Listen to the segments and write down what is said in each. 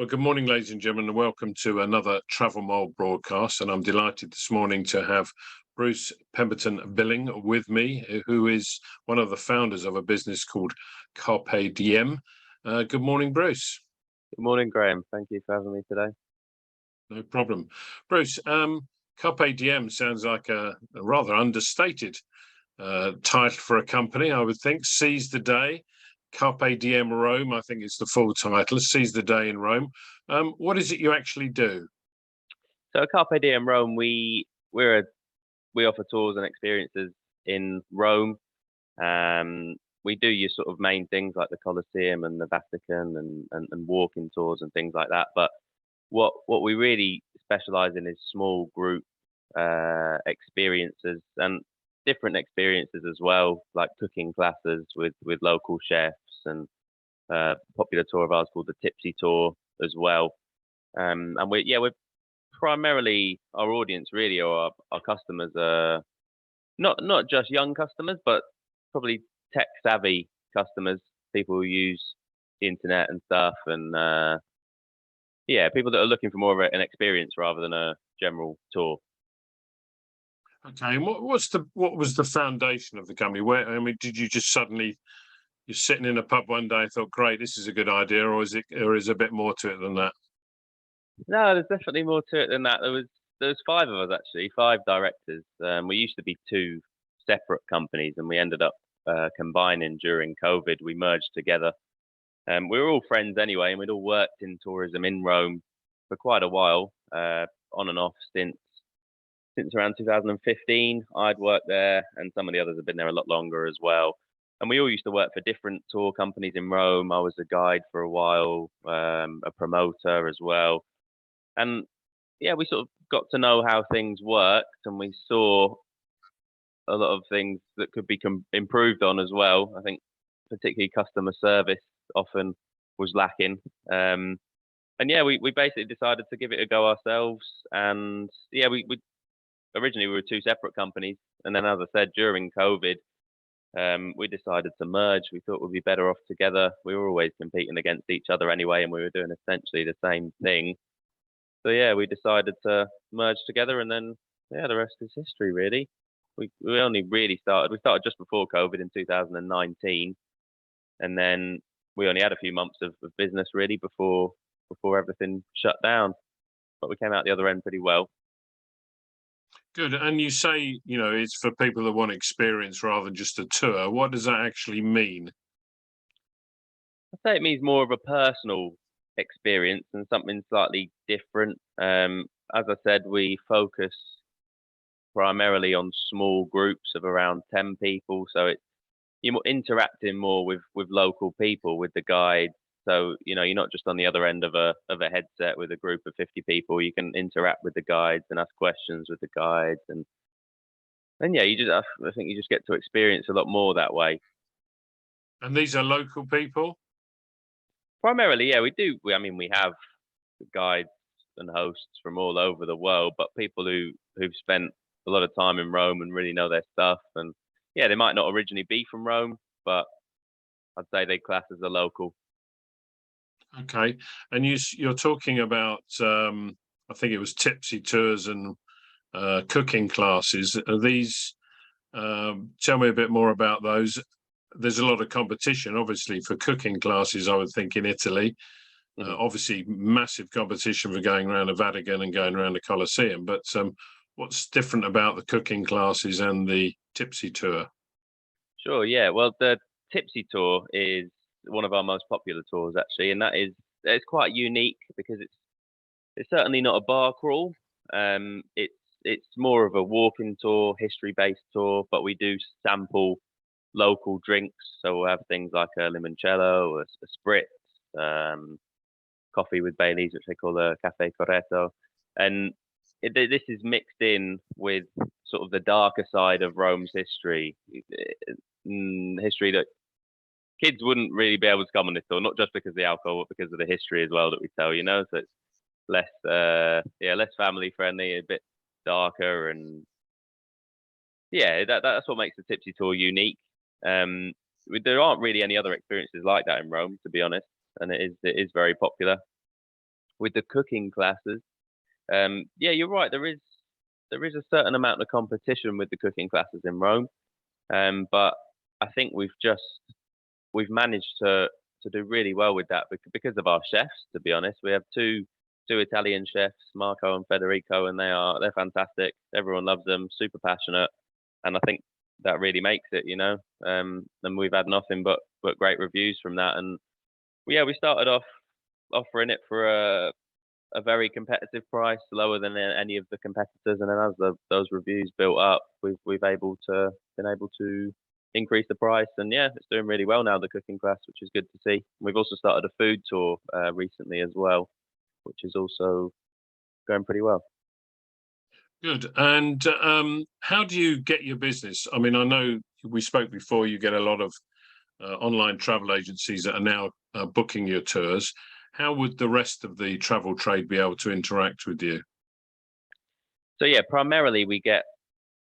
Well, good morning, ladies and gentlemen, and welcome to another Travel Mole broadcast. And I'm delighted this morning to have Bruce Pemberton Billing with me, who is one of the founders of a business called CarpeDiem. Good morning, Bruce. Good morning, Graham. Thank you for having me today. No problem. Bruce, CarpeDiem sounds like a rather understated title for a company, I would think. Seize the day. CarpeDiem Rome, I think it's the full title. Seize the day in Rome. What is it you actually do? So at CarpeDiem Rome, we offer tours and experiences in Rome. We do your sort of main things like the Colosseum and the Vatican and walking tours and things like that. But what we really specialize in is small group experiences and different experiences as well, like cooking classes with local chefs and popular tour of ours called the Tipsy tour as well. And we're primarily our audience really, or our customers are not just young customers, but probably tech savvy customers, people who use the internet and stuff, and people that are looking for more of an experience rather than a general tour. Okay, and what was the foundation of the company? Did you just suddenly you're sitting in a pub one day and thought, great, this is a good idea, or is there a bit more to it than that? No, there's definitely more to it than that. There was five of us actually, five directors. We used to be two separate companies, and we ended up combining during COVID. We merged together. We were all friends anyway, and we'd all worked in tourism in Rome for quite a while, on and off since around 2015. I'd worked there, and some of the others have been there a lot longer as well. And we all used to work for different tour companies in Rome. I was a guide for a while, a promoter as well. And yeah, we sort of got to know how things worked, and we saw a lot of things that could be improved on as well. I think particularly customer service often was lacking. And yeah, we basically decided to give it a go ourselves. And yeah, we originally we were two separate companies, and then as I said, during COVID, we decided to merge. We thought we'd be better off together. We were always competing against each other anyway, and we were doing essentially the same thing. So yeah, we decided to merge together, and then yeah, the rest is history really. We only really started. We started just before COVID in 2019, and then we only had a few months of business really before everything shut down. But we came out the other end pretty well. Good. And you say, it's for people that want experience rather than just a tour. What does that actually mean? I'd say it means more of a personal experience and something slightly different. As I said, we focus primarily on small groups of around 10 people. So you're interacting more with local people, with the guides. So, you're not just on the other end of a headset with a group of 50 people. You can interact with the guides and ask questions with the guides. And yeah, I think you just get to experience a lot more that way. And these are local people? Primarily, yeah, we do. We have guides and hosts from all over the world, but people who've spent a lot of time in Rome and really know their stuff. And yeah, they might not originally be from Rome, but I'd say they class as a local. Okay, and you're talking about I think it was Tipsy tours and cooking classes. Are these? Tell me a bit more about those. There's a lot of competition, obviously, for cooking classes. I would think in Italy, obviously, massive competition for going around the Vatican and going around the Colosseum. But what's different about the cooking classes and the Tipsy tour? Sure, yeah. Well, the Tipsy tour is one of our most popular tours actually, and it's quite unique because it's certainly not a bar crawl. It's more of a walking tour, history-based tour, but we do sample local drinks. So we'll have things like a limoncello, a spritz, coffee with Baileys, which they call a cafe corretto, and this is mixed in with sort of the darker side of Rome's history, history that kids wouldn't really be able to come on this tour, not just because of the alcohol, but because of the history as well that we tell. So it's less family friendly, a bit darker, and yeah, that's what makes the Tipsy tour unique. There aren't really any other experiences like that in Rome, to be honest, and it is very popular. with the cooking classes, yeah, you're right. There is a certain amount of competition with the cooking classes in Rome, but I think we've managed to do really well with that because of our chefs. To be honest, we have two Italian chefs, Marco and Federico, and they're fantastic. Everyone loves them, super passionate, and I think that really makes it, you know. And we've had nothing but great reviews from that. And yeah, we started off offering it for a very competitive price, lower than any of the competitors, and then as those reviews built up, we've been able to increase the price, and yeah, it's doing really well now, the cooking class, which is good to see. We've also started a food tour recently as well, which is also going pretty well. Good. And how do you get your business? I mean, I know we spoke before, you get a lot of online travel agencies that are now booking your tours. How would the rest of the travel trade be able to interact with you? So yeah, primarily we get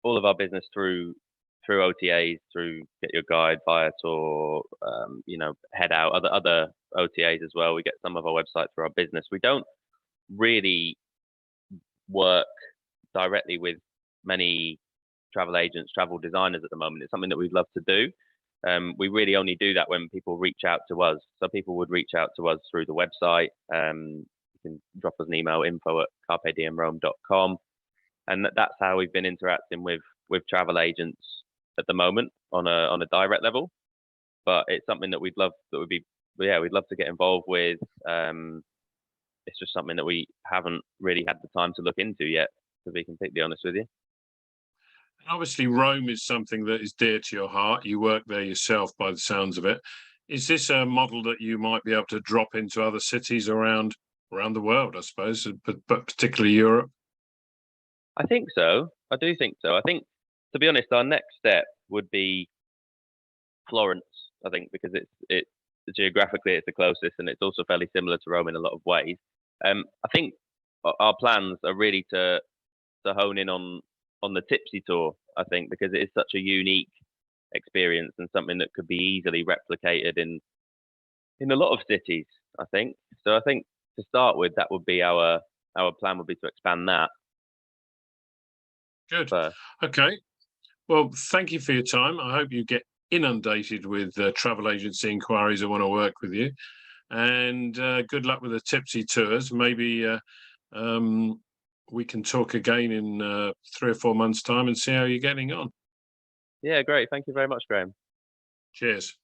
all of our business through OTAs, through Get Your Guide, Viator, Head Out, other OTAs as well. We get some of our website through our business. We don't really work directly with many travel agents, travel designers at the moment. It's something that we'd love to do. We really only do that when people reach out to us. So people would reach out to us through the website. You can drop us an email, info@carpediemrome.com, and that's how we've been interacting with travel agents at the moment on a direct level. But it's something that we'd love we'd love to get involved with. It's just something that we haven't really had the time to look into yet, to be completely honest with you. Obviously, Rome is something that is dear to your heart. You work there yourself, by the sounds of it. Is this a model that you might be able to drop into other cities around the world, I suppose, but particularly Europe? I think so. I do think so. I think, to be honest, our next step would be Florence. I think because it's geographically it's the closest, and it's also fairly similar to Rome in a lot of ways. I think our plans are really to hone in on the Tipsy tour. I think because it is such a unique experience and something that could be easily replicated in a lot of cities. I think so. I think to start with, that would be our plan would be to expand that Good. first. Okay. Well, thank you for your time. I hope you get inundated with travel agency inquiries that want to work with you. And good luck with the Tipsy tours. Maybe we can talk again in 3 or 4 months' time and see how you're getting on. Yeah, great. Thank you very much, Graham. Cheers.